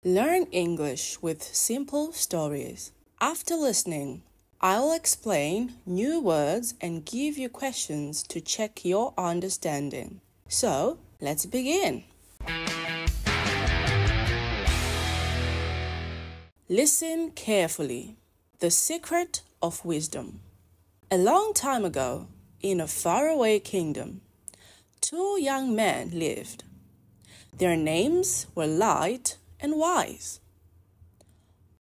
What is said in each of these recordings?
Learn English with simple stories. After listening, I'll explain new words and give you questions to check your understanding. So, let's begin. Listen carefully. The secret of wisdom. A long time ago, in a faraway kingdom, two young men lived. Their names were Light and Wise.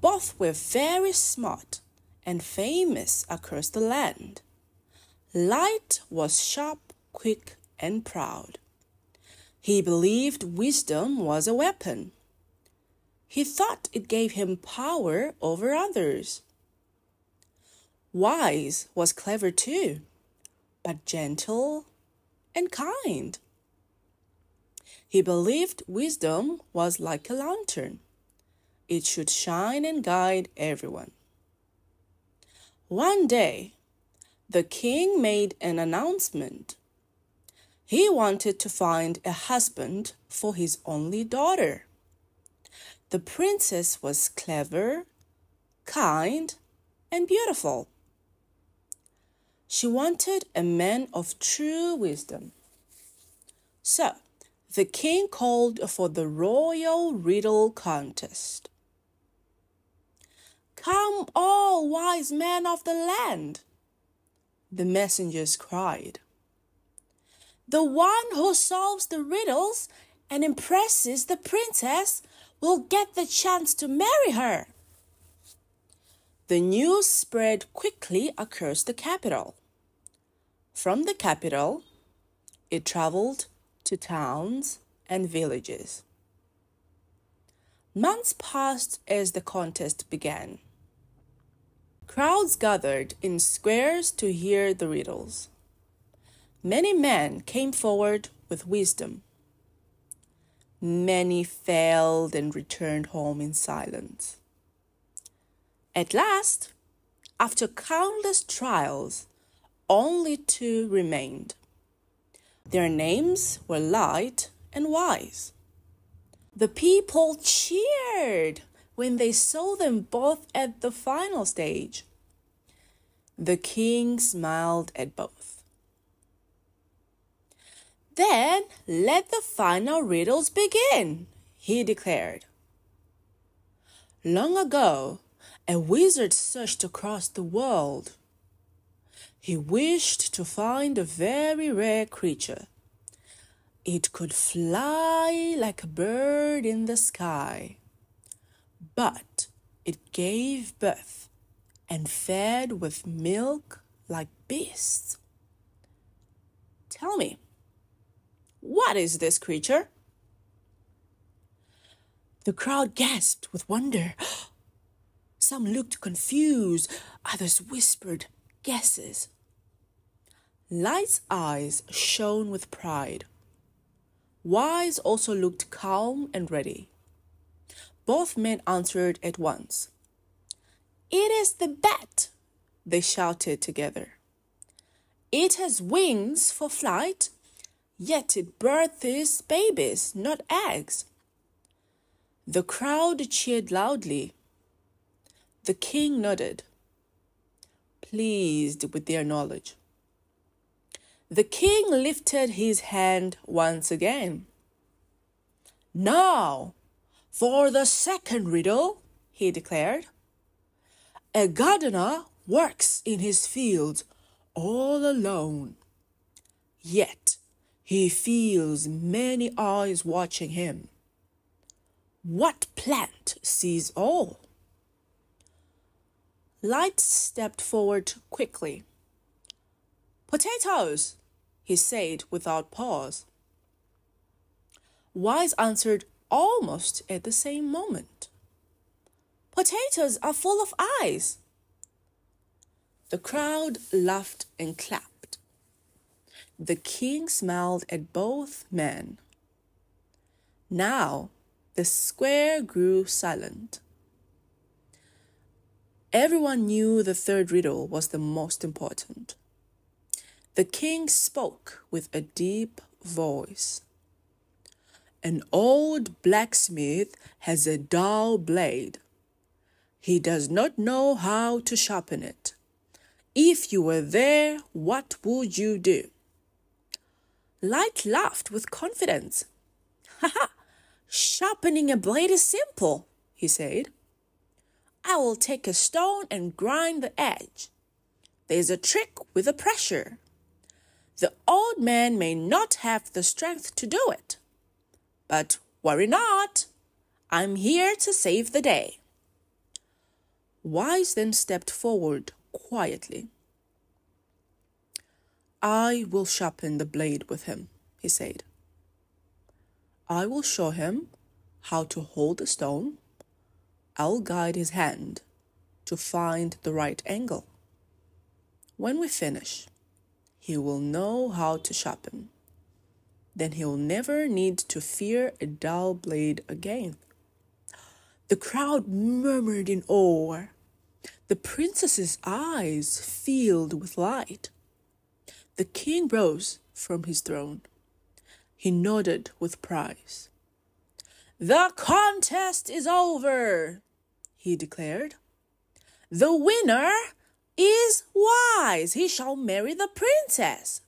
Both were very smart and famous across the land. Light was sharp, quick, and proud. He believed wisdom was a weapon. He thought it gave him power over others. Wise was clever too, but gentle and kind. He believed wisdom was like a lantern. It should shine and guide everyone. One day, the king made an announcement. He wanted to find a husband for his only daughter. The princess was clever, kind, and beautiful. She wanted a man of true wisdom. So, the king called for the royal riddle contest. "Come, all wise men of the land," the messengers cried. "The one who solves the riddles and impresses the princess will get the chance to marry her." The news spread quickly across the capital. From the capital, it traveled to towns and villages. Months passed as the contest began. Crowds gathered in squares to hear the riddles. Many men came forward with wisdom. Many failed and returned home in silence. At last, after countless trials, only two remained. Their names were Light and Wise. The people cheered when they saw them both at the final stage. The king smiled at both. "Then let the final riddles begin," he declared. Long ago, a wizard searched across the world. He wished to find a very rare creature. It could fly like a bird in the sky, but it gave birth and fed with milk like beasts. "Tell me, what is this creature?" The crowd gasped with wonder. Some looked confused, others whispered guesses. Light's eyes shone with pride. Wise also looked calm and ready. Both men answered at once. "It is the bat," they shouted together. "It has wings for flight, yet it births babies, not eggs." The crowd cheered loudly. The king nodded, pleased with their knowledge. The king lifted his hand once again. "Now, for the second riddle," he declared. "A gardener works in his fields all alone. Yet he feels many eyes watching him. What plant sees all?" Light stepped forward quickly. "Potatoes," he said without pause. Wise answered almost at the same moment. "Potatoes are full of eyes." The crowd laughed and clapped. The king smiled at both men. Now the square grew silent. Everyone knew the third riddle was the most important. The king spoke with a deep voice. An old blacksmith has a dull blade. He does not know how to sharpen it. If you were there, what would you do? Light laughed with confidence. "Ha ha! Sharpening a blade is simple," he said. "I will take a stone and grind the edge. There's a trick with the pressure. The old man may not have the strength to do it. But worry not. I'm here to save the day." Wise then stepped forward quietly. "I will sharpen the blade with him," he said. "I will show him how to hold the stone. I'll guide his hand to find the right angle. When we finish, he will know how to sharpen. Then he'll never need to fear a dull blade again." The crowd murmured in awe. The princess's eyes filled with light. The king rose from his throne. He nodded with pride. "The contest is over," he declared. "The winner is Wise. He shall marry the princess."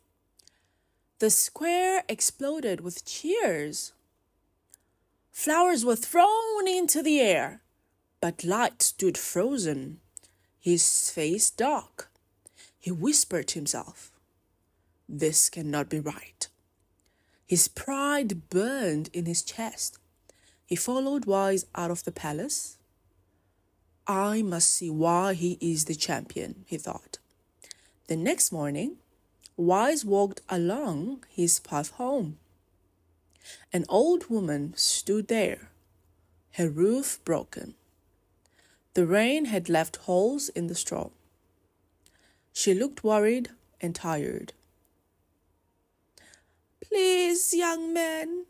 The square exploded with cheers. Flowers were thrown into the air, but Light stood frozen, his face dark. He whispered to himself, "This cannot be right." His pride burned in his chest. He followed Wise out of the palace. "I must see why he is the champion," he thought. The next morning, Wise walked along his path home. An old woman stood there, her roof broken. The rain had left holes in the straw. She looked worried and tired. "Please, young man,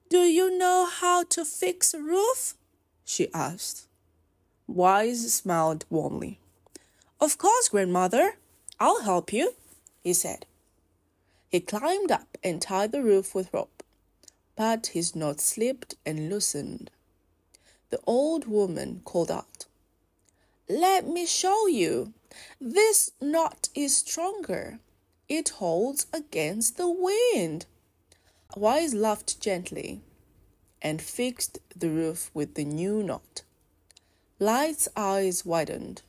do you know how to fix a roof?" she asked. Wise smiled warmly. "Of course, grandmother. I'll help you," he said. He climbed up and tied the roof with rope, but his knot slipped and loosened. The old woman called out, "Let me show you. This knot is stronger. It holds against the wind." Wise laughed gently and fixed the roof with the new knot. Light's eyes widened.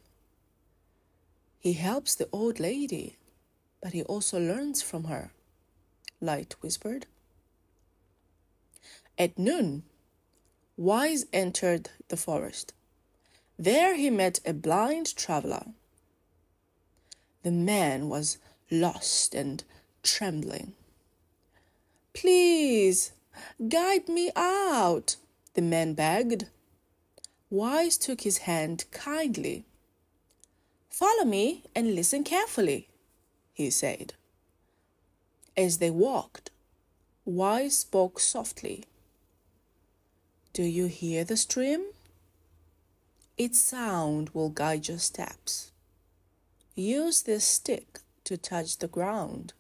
"He helps the old lady, but he also learns from her," Light whispered. At noon, Wise entered the forest. There he met a blind traveler. The man was lost and trembling. "Please, guide me out," the man begged. Wise took his hand kindly. "Follow me and listen carefully," he said. As they walked, Wise spoke softly. "Do you hear the stream? Its sound will guide your steps. Use this stick to touch the ground.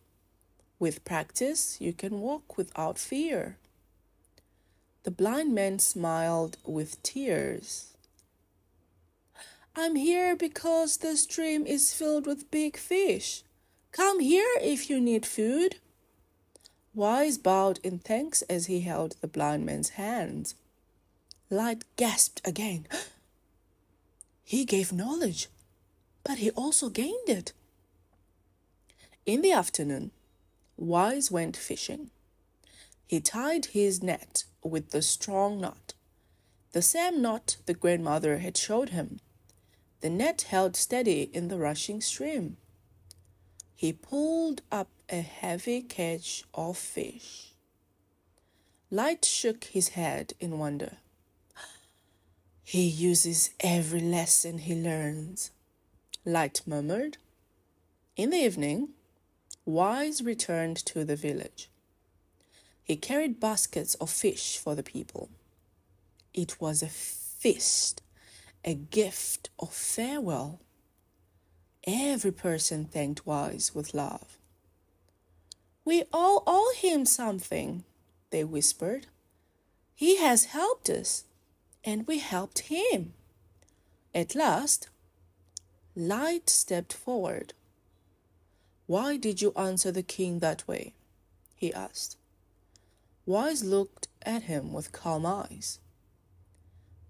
With practice, you can walk without fear." The blind man smiled with tears. "I'm here because the stream is filled with big fish. Come here if you need food." Wise bowed in thanks as he held the blind man's hand. Light gasped again. He gave knowledge, but he also gained it. In the afternoon, Wise went fishing. He tied his net with the strong knot, the same knot the grandmother had showed him. The net held steady in the rushing stream. He pulled up a heavy catch of fish. Light shook his head in wonder. "He uses every lesson he learns," Light murmured. In the evening, Wise returned to the village. He carried baskets of fish for the people. It was a feast, a gift of farewell. Every person thanked Wise with love. "We all owe him something," they whispered. He has helped us, and we helped him. At last, Light stepped forward. Why did you answer the king that way? He asked. Wise looked at him with calm eyes.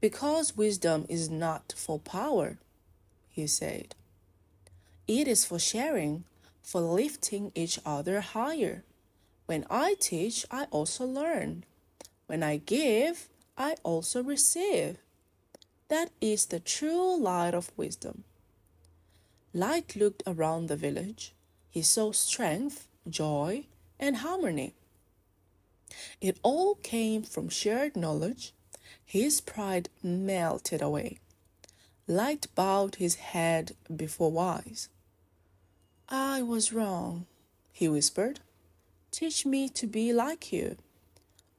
Because wisdom is not for power, he said. It is for sharing, for lifting each other higher. When I teach, I also learn. When I give, I also receive. That is the true light of wisdom. Light looked around the village. He saw strength, joy, and harmony. It all came from shared knowledge. His pride melted away. Light bowed his head before Wise. I was wrong, he whispered. Teach me to be like you.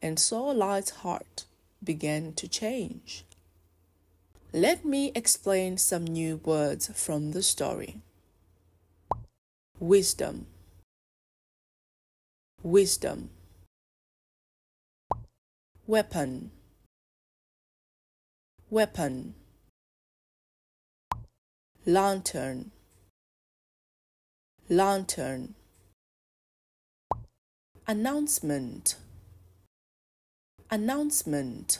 And so Light's heart began to change. Let me explain some new words from the story. Wisdom. Wisdom. Weapon. Weapon. Lantern. Lantern. Announcement. Announcement.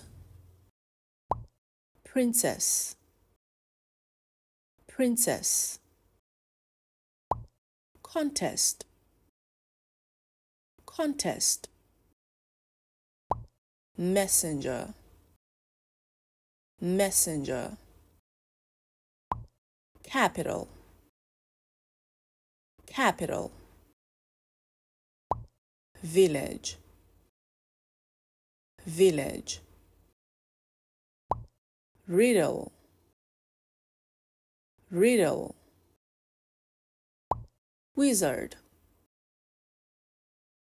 Princess. Princess. Contest. Contest. Messenger. Messenger. Capital. Capital. Village. Village. Riddle. Riddle. Wizard.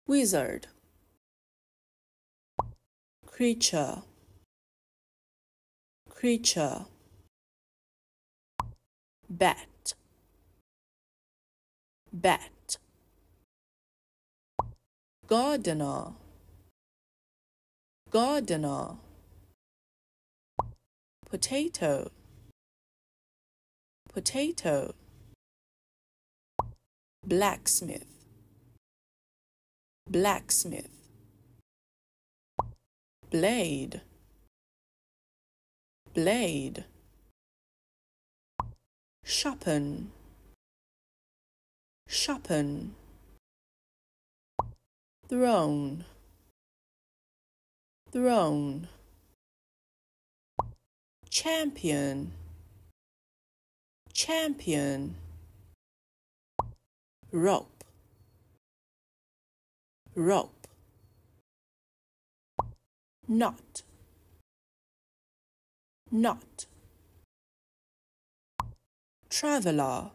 Wizard. Creature. Creature. Bat. Bat. Gardener. Gardener. Potato. Potato. Blacksmith. Blacksmith. Blade. Blade. Sharpen. Sharpen. Throne. Throne. Champion. Champion. Rope. Rope. Knot. Knot. Traveler.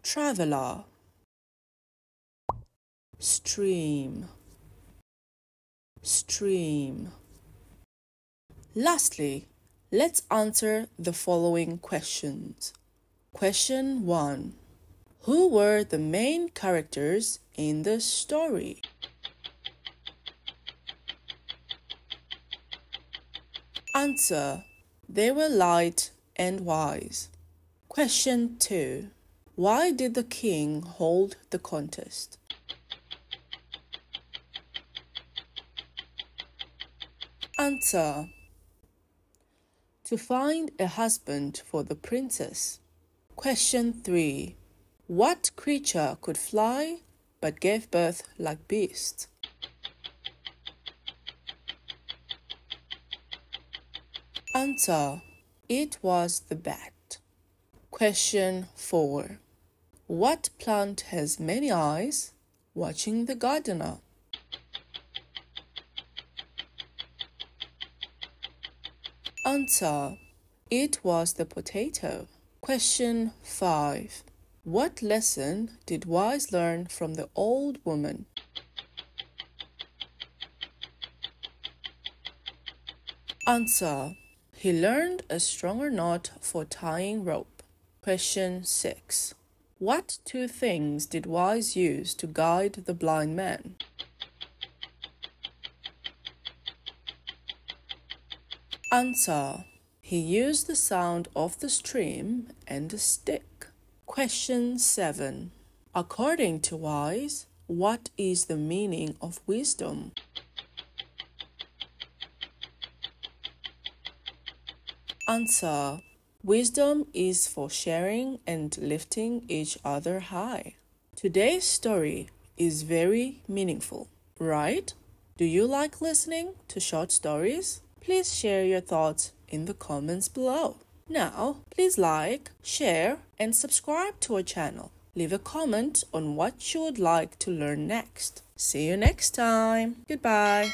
Traveler. Stream. Stream. Lastly, let's answer the following questions. Question 1. Who were the main characters in the story? Answer. They were Light and Wise. Question 2. Why did the king hold the contest? Answer. To find a husband for the princess. Question 3. What creature could fly but gave birth like beasts? Answer. It was the bat. Question 4. What plant has many eyes watching the gardener? Answer. It was the potato. Question 5. What lesson did Wise learn from the old woman? Answer. He learned a stronger knot for tying rope. Question 6. What two things did Wise use to guide the blind man? Answer. He used the sound of the stream and a stick. Question 7. According to Wise, what is the meaning of wisdom? Answer. Wisdom is for sharing and lifting each other high. Today's story is very meaningful, right? Do you like listening to short stories? Please share your thoughts in the comments below. Now, please like, share, and subscribe to our channel. Leave a comment on what you would like to learn next. See you next time. Goodbye.